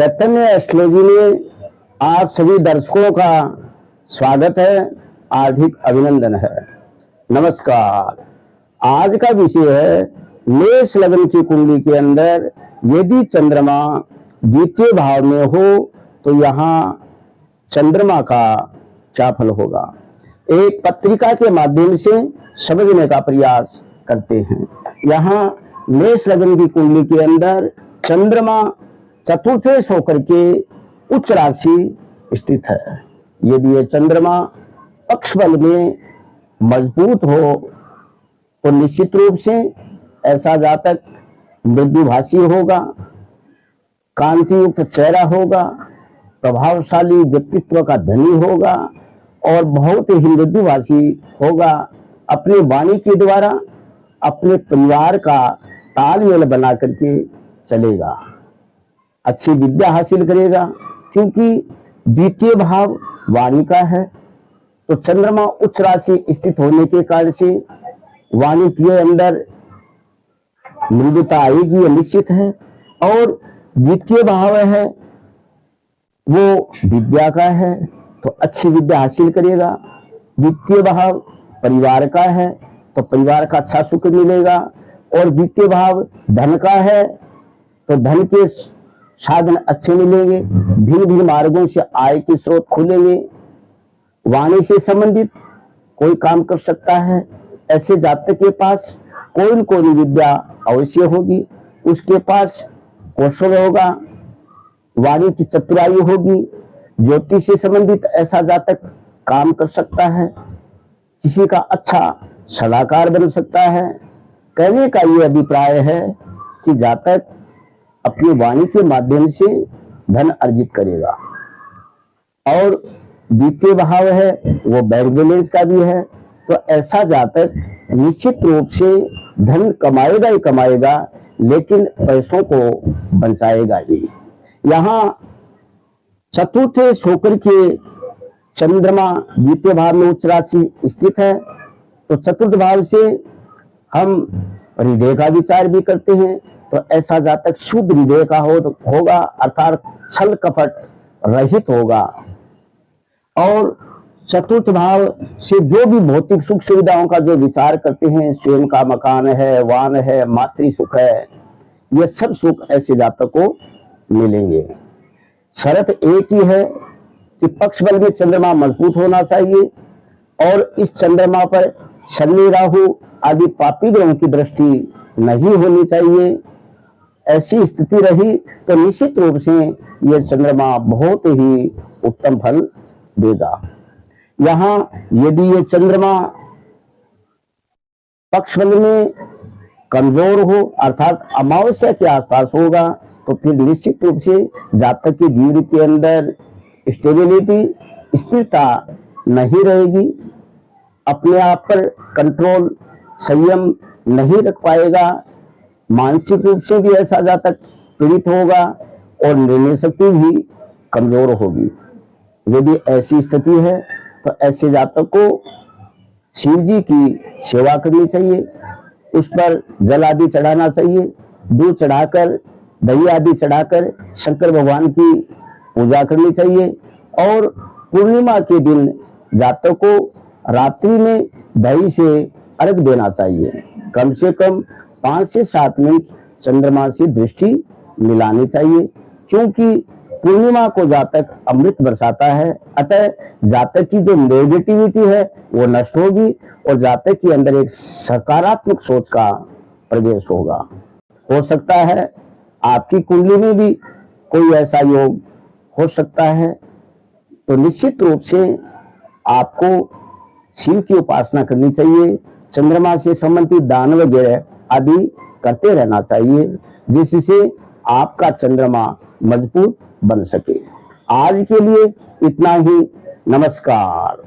चैतन्य astrology में आप सभी दर्शकों का स्वागत है, हार्दिक अभिनंदन है। नमस्कार। आज का विषय है मेष लग्न की कुंडली के अंदर यदि चंद्रमा द्वितीय भाव में हो तो यहाँ चंद्रमा का क्या फल होगा। एक पत्रिका के माध्यम से समझने का प्रयास करते हैं। यहाँ मेष लग्न की कुंडली के अंदर चंद्रमा चतुर्थे होकर के उच्च राशि स्थित है। यदि ये चंद्रमा पक्ष बल में मजबूत हो तो निश्चित रूप से ऐसा जातक मृदुभाषी होगा, कांति युक्त चेहरा होगा, प्रभावशाली व्यक्तित्व का धनी होगा और बहुत ही मृदुभाषी होगा। अपनी वाणी के द्वारा अपने परिवार का तालमेल बना करके चलेगा, अच्छी विद्या हासिल करेगा, क्योंकि द्वितीय भाव वाणी का है। तो चंद्रमा उच्च राशि स्थित होने के कारण से वाणी के अंदर मृदुता आएगी, निश्चित है। और द्वितीय भाव है वो विद्या का है, तो अच्छी विद्या हासिल करेगा। द्वितीय भाव परिवार का है तो परिवार का अच्छा सुख मिलेगा। और द्वितीय भाव धन का है तो धन के साधन अच्छे मिलेंगे, भिन्न भिन्न मार्गों से आय के स्रोत खुलेंगे। वाणी से संबंधित कोई काम कर सकता है। ऐसे जातक के पास कोई न कोई विद्या अवश्य होगी, उसके पास कौशल होगा, वाणी की चतुराई होगी। ज्योतिष से संबंधित ऐसा जातक काम कर सकता है, किसी का अच्छा सलाहकार बन सकता है। कहने का ये अभिप्राय है कि जातक अपनी वाणी के माध्यम से धन अर्जित करेगा। और द्वितीय भाव है वो बैंक बैलेंस का भी है, तो ऐसा जातक निश्चित रूप से धन कमाएगा ही कमाएगा, लेकिन पैसों को बचाएगा ही। यहाँ चतुर्थे होकर के चंद्रमा द्वितीय भाव में उच्च राशि स्थित है, तो चतुर्थ भाव से हम हृदय का विचार भी करते हैं। तो ऐसा जातक शुद्ध हृदय का होगा, अर्थात छल कपट रहित होगा। और चतुर्थ भाव से जो भी भौतिक सुख सुविधाओं का जो विचार करते हैं, स्वयं का मकान है, वाहन है, मातृ सुख है, ये सब सुख ऐसे जातक को मिलेंगे। शर्त एक ही है कि पक्ष बल में चंद्रमा मजबूत होना चाहिए और इस चंद्रमा पर शनि राहु आदि पापी ग्रहों की दृष्टि नहीं होनी चाहिए। ऐसी स्थिति रही तो निश्चित रूप से यह चंद्रमा बहुत ही उत्तम फल देगा। यहाँ यदि ये चंद्रमा पक्ष बल में कमजोर हो, अर्थात अमावस्या के आसपास होगा, तो फिर निश्चित रूप से जातक के जीवन के अंदर स्टेबिलिटी, स्थिरता नहीं रहेगी। अपने आप पर कंट्रोल, संयम नहीं रख पाएगा। मानसिक रूप से भी ऐसा जातक पीड़ित होगा और निर्णय शक्ति भी कमजोर होगी। यदि ऐसी स्थिति है तो ऐसे जातक को शिव जी की सेवा करनी चाहिए, उस पर जल आदि चढ़ाना चाहिए, दूध चढ़ाकर, दही आदि चढ़ाकर शंकर भगवान की पूजा करनी चाहिए। और पूर्णिमा के दिन जातक को रात्रि में दही से अर्घ देना चाहिए। कम से कम 5 से 7 मिनट चंद्रमा से दृष्टि मिलानी चाहिए, क्योंकि पूर्णिमा को जातक अमृत बरसाता है। अतः जातक की जो नेगेटिविटी है वो नष्ट होगी और जातक के अंदर एक सकारात्मक सोच का प्रवेश होगा। हो सकता है आपकी कुंडली में भी कोई ऐसा योग हो सकता है, तो निश्चित रूप से आपको शिव की उपासना करनी चाहिए। चंद्रमा से संबंधित दान वगैरह आदि करते रहना चाहिए, जिससे आपका चंद्रमा मजबूत बन सके। आज के लिए इतना ही। नमस्कार।